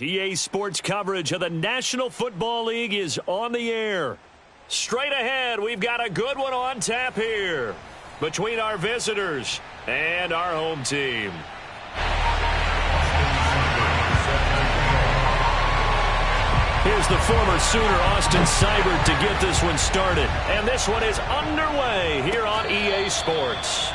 EA Sports coverage of the National Football League is on the air. Straight ahead, we've got a good one on tap here between our visitors and our home team. Here's the former Sooner, Austin Seibert, to get this one started. And this one is underway here on EA Sports.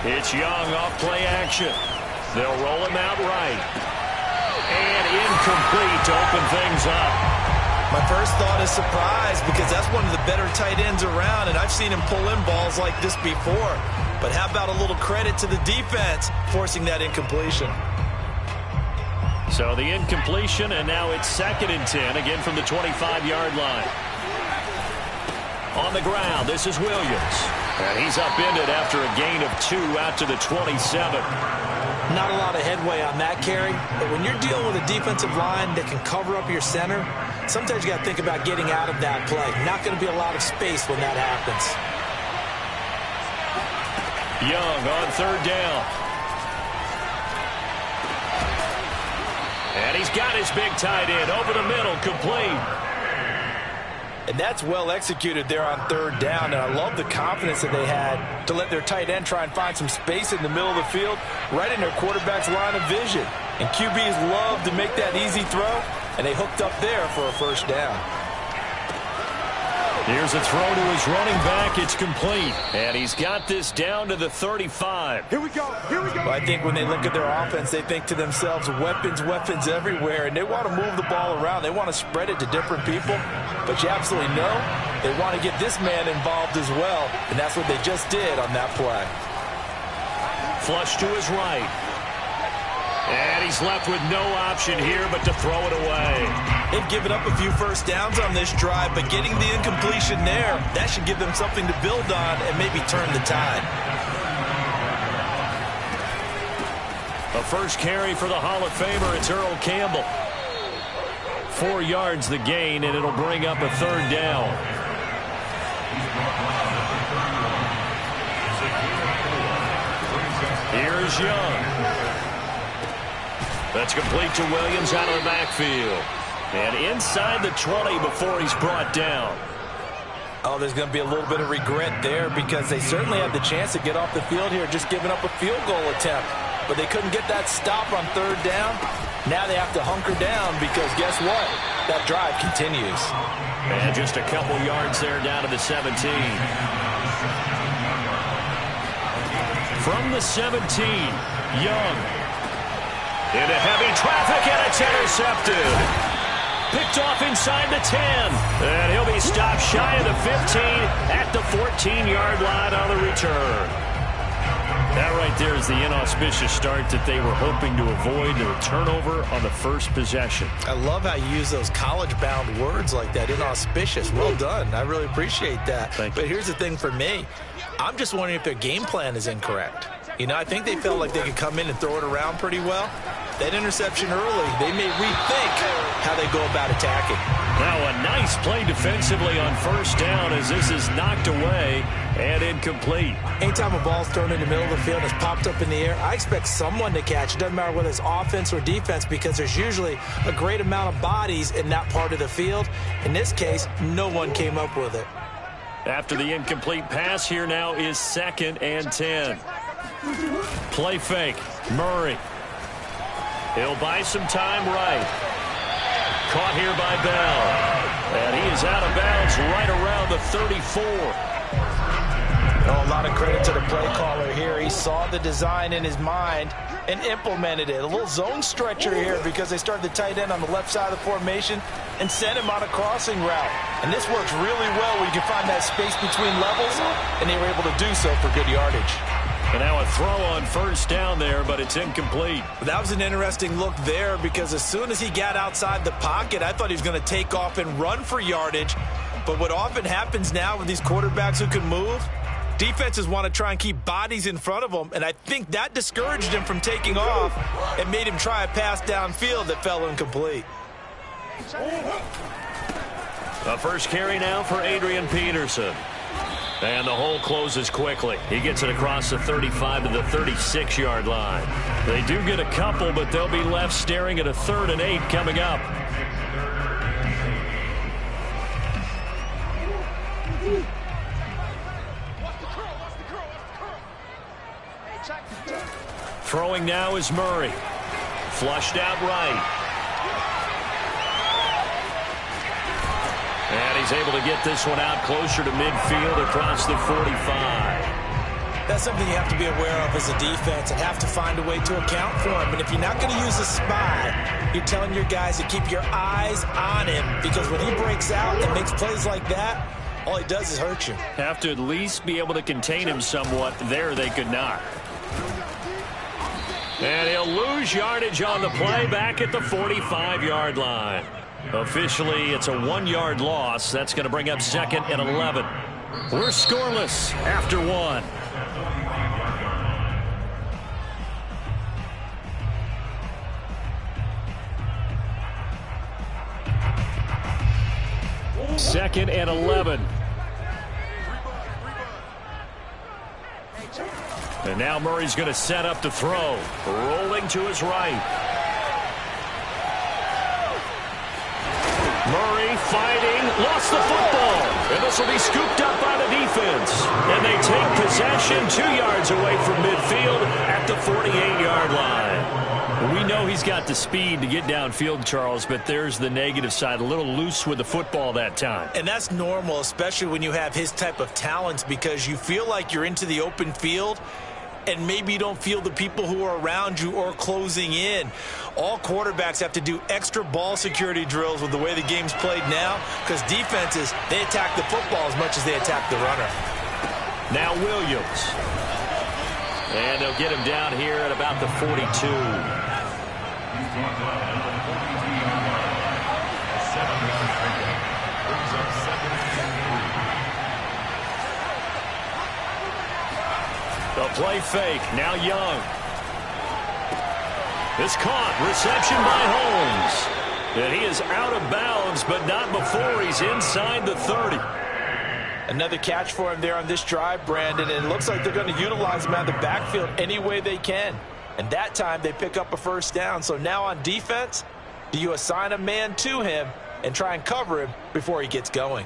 It's Young off play action. They'll roll him out right. And incomplete to open things up. My first thought is surprise because that's one of the better tight ends around, and I've seen him pull in balls like this before. But how about a little credit to the defense forcing that incompletion? So the incompletion, and now it's 2nd and 10, again from the 25-yard line. On the ground, this is Williams. And he's upended after a gain of 2 out to the 27. Not a lot of headway on that carry, but when you're dealing with a defensive line that can cover up your center, sometimes you got to think about getting out of that play. Not going to be a lot of space when that happens. Young on 3rd down. And he's got his big tight end over the middle, complete. And that's well executed there on 3rd down. And I love the confidence that they had to let their tight end try and find some space in the middle of the field, right in their quarterback's line of vision. And QBs love to make that easy throw, and they hooked up there for a 1st down. Here's a throw to his running back. It's complete. And he's got this down to the 35. Here we go. Here we go. Well, I think when they look at their offense, they think to themselves, weapons, weapons everywhere. And they want to move the ball around. They want to spread it to different people. But you absolutely know they want to get this man involved as well. And that's what they just did on that play. Flush to his right. And he's left with no option here but to throw it away. They've given up a few 1st downs on this drive, but getting the incompletion there, that should give them something to build on and maybe turn the tide. A first carry for the Hall of Famer. It's Earl Campbell. 4 yards the gain, and it'll bring up a 3rd down. Here's Young. That's complete to Williams out of the backfield. And inside the 20 before he's brought down. Oh, there's going to be a little bit of regret there because they certainly had the chance to get off the field here, just giving up a field goal attempt. But they couldn't get that stop on 3rd down. Now they have to hunker down because guess what? That drive continues. And just a couple yards there down to the 17. From the 17, Young. Into heavy traffic, and it's intercepted. Picked off inside the 10. And he'll be stopped shy of the 15 at the 14-yard line on the return. That right there is the inauspicious start that they were hoping to avoid, the turnover on the first possession. I love how you use those college-bound words like that, inauspicious. Well done. I really appreciate that. Thank you. But here's the thing for me. I'm just wondering if their game plan is incorrect. You know, I think they felt like they could come in and throw it around pretty well. That interception early, they may rethink how they go about attacking. Now a nice play defensively on 1st down as this is knocked away and incomplete. Anytime a ball's thrown in the middle of the field and it's popped up in the air, I expect someone to catch. It doesn't matter whether it's offense or defense because there's usually a great amount of bodies in that part of the field. In this case, no one came up with it. After the incomplete pass, here now is 2nd and 10. Play fake. Murray. He'll buy some time right. Caught here by Bell. And he is out of bounds right around the 34. Oh, a lot of credit to the play caller here. He saw the design in his mind and implemented it. A little zone stretcher here because they started the tight end on the left side of the formation and sent him on a crossing route. And this works really well where you can find that space between levels, and they were able to do so for good yardage. And now a throw on first down there, but it's incomplete. That was an interesting look there because as soon as he got outside the pocket, I thought he was going to take off and run for yardage. But what often happens now with these quarterbacks who can move, defenses want to try and keep bodies in front of them, and I think that discouraged him from taking off and made him try a pass downfield that fell incomplete. A first carry now for Adrian Peterson. And the hole closes quickly. He gets it across the 35 to the 36-yard line. They do get a couple, but they'll be left staring at a 3rd and 8 coming up. Throwing now is Murray. Flushed out right. And he's able to get this one out closer to midfield across the 45. That's something you have to be aware of as a defense and have to find a way to account for him. And if you're not going to use a spy, you're telling your guys to keep your eyes on him, because when he breaks out and makes plays like that, all he does is hurt you. Have to at least be able to contain him somewhat. There they could not. And he'll lose yardage on the play back at the 45-yard line. Officially, it's a 1-yard loss. That's going to bring up 2nd and 11. We're scoreless after 1. Second and 11. And now Murray's going to set up to throw. Rolling to his right. Murray fighting, lost the football. And this will be scooped up by the defense. And they take possession 2 yards away from midfield at the 48-yard line. We know he's got the speed to get downfield, Charles, but there's the negative side. A little loose with the football that time. And that's normal, especially when you have his type of talents, because you feel like you're into the open field and maybe you don't feel the people who are around you or closing in. All quarterbacks have to do extra ball security drills with the way the game's played now, because defenses, they attack the football as much as they attack the runner. Now Williams. And they'll get him down here at about the 42. The play fake. Now Young. It's caught. Reception by Holmes. And he is out of bounds, but not before he's inside the 30. Another catch for him there on this drive, Brandon. And it looks like they're going to utilize him out of the backfield any way they can. And that time they pick up a first down. So now on defense, do you assign a man to him and try and cover him before he gets going?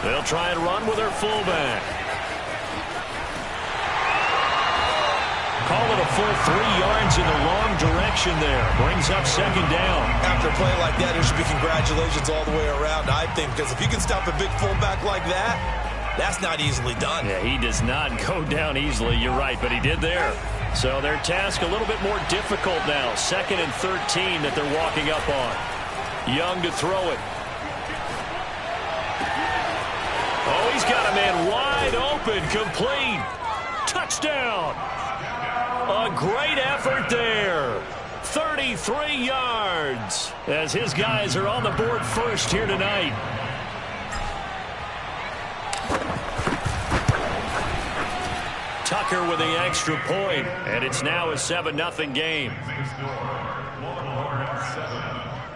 They'll try and run with their fullback. Call it a full 3 yards in the wrong direction there. Brings up 2nd down. After a play like that, there should be congratulations all the way around, I think, because if you can stop a big fullback like that, that's not easily done. Yeah, he does not go down easily. You're right, but he did there. So their task a little bit more difficult now. 2nd and 13 that they're walking up on. Young to throw it. Oh, he's got a man wide open, complete. Touchdown. A great effort there. 33 yards as his guys are on the board first here tonight. Tucker with the extra point, and it's now a 7-0 game. Longhorns 7,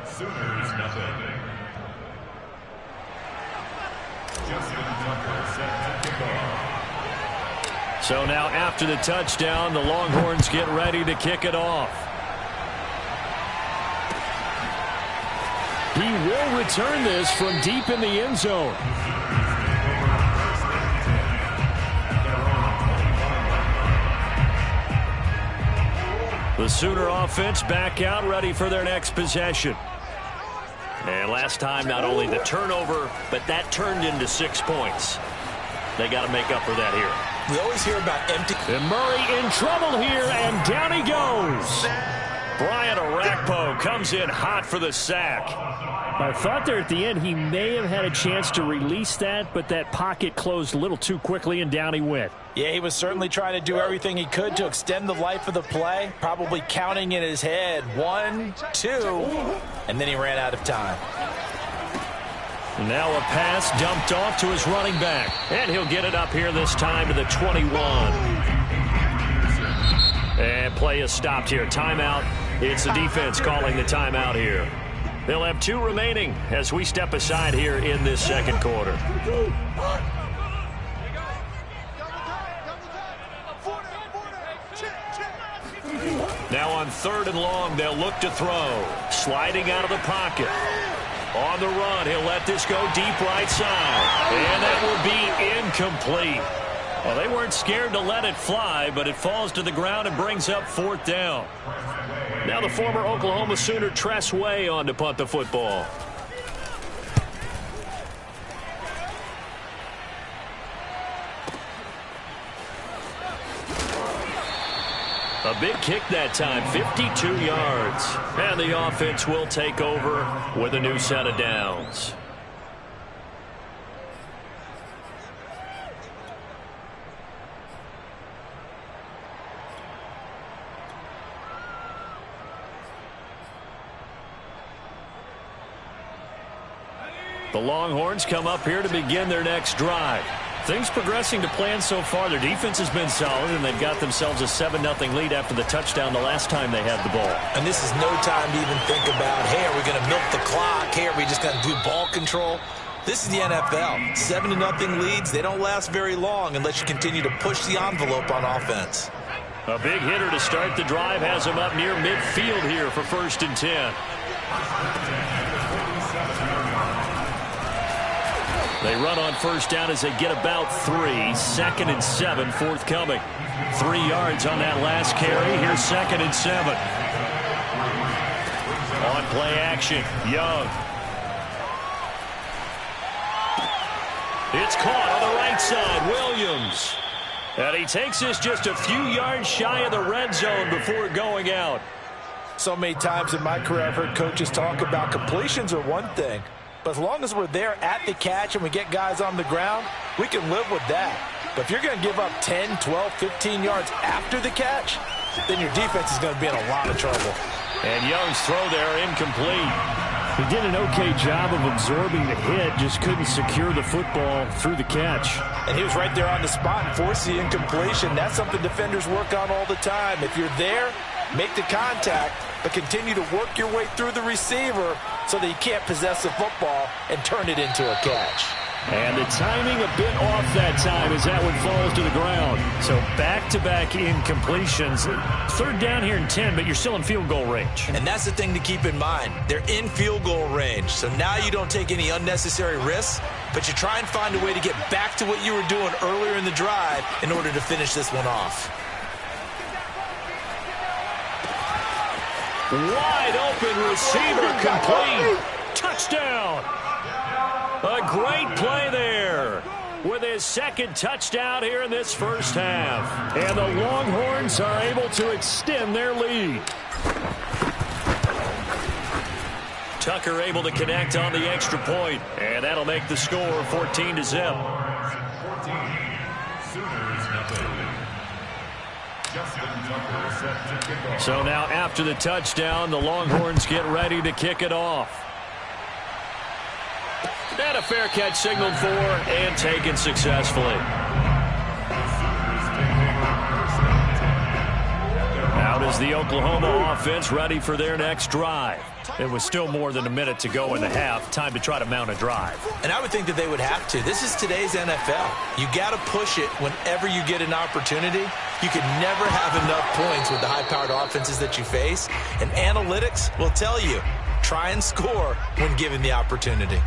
Sooners nothing. So now after the touchdown, the Longhorns get ready to kick it off. He will return this from deep in the end zone. The Sooner offense back out, ready for their next possession. And last time, not only the turnover, but that turned into 6 points. They got to make up for that here. We always hear about empty. And Murray in trouble here, and down he goes. Brian Orakpo comes in hot for the sack. I thought there at the end he may have had a chance to release that, but that pocket closed a little too quickly, and down he went. Yeah, he was certainly trying to do everything he could to extend the life of the play, probably counting in his head 1, 2, and then he ran out of time. Now a pass dumped off to his running back, and he'll get it up here this time to the 21. And play is stopped here. Timeout. It's the defense calling the timeout here. They'll have 2 remaining as we step aside here in this second quarter. Now on 3rd and long, they'll look to throw. Sliding out of the pocket. On the run, he'll let this go deep right side. And that will be incomplete. Well, they weren't scared to let it fly, but it falls to the ground and brings up 4th down. Now the former Oklahoma Sooner Tress Way on to punt the football. A big kick that time, 52 yards. And the offense will take over with a new set of downs. The Longhorns come up here to begin their next drive. Things progressing to plan so far. Their defense has been solid, and they've got themselves a 7-0 lead after the touchdown the last time they had the ball. And this is no time to even think about, hey, are we going to milk the clock? Hey, are we just going to do ball control? This is the NFL. 7-0 leads, they don't last very long unless you continue to push the envelope on offense. A big hitter to start the drive has him up near midfield here for 1st and 10. They run on 1st down as they get about 3. 2nd and 7 forthcoming. 3 yards on that last carry. Here's 2nd and 7. On play action, Young. It's caught on the right side, Williams. And he takes this just a few yards shy of the red zone before going out. So many times in my career I've heard coaches talk about completions are one thing. But as long as we're there at the catch and we get guys on the ground, we can live with that. But if you're going to give up 10, 12, 15 yards after the catch, then your defense is going to be in a lot of trouble. And Young's throw there incomplete. He did an okay job of absorbing the hit, just couldn't secure the football through the catch. And he was right there on the spot and forced the incompletion. That's something defenders work on all the time. If you're there, make the contact, but continue to work your way through the receiver so that you can't possess the football and turn it into a catch. And the timing a bit off that time as that one falls to the ground. So back-to-back incompletions. 3rd down here and 10, but you're still in field goal range. And that's the thing to keep in mind. They're in field goal range. So now you don't take any unnecessary risks, but you try and find a way to get back to what you were doing earlier in the drive in order to finish this one off. Wide open receiver complete. Touchdown. A great play there with his 2nd touchdown here in this 1st half. And the Longhorns are able to extend their lead. Tucker able to connect on the extra point, and that'll make the score 14-0. So now after the touchdown, the Longhorns get ready to kick it off. And a fair catch signaled for and taken successfully. Out is the Oklahoma offense ready for their next drive. It was still more than a minute to go in the half. Time to try to mount a drive. And I would think that they would have to. This is today's NFL. You got to push it whenever you get an opportunity. You can never have enough points with the high-powered offenses that you face. And analytics will tell you, try and score when given the opportunity.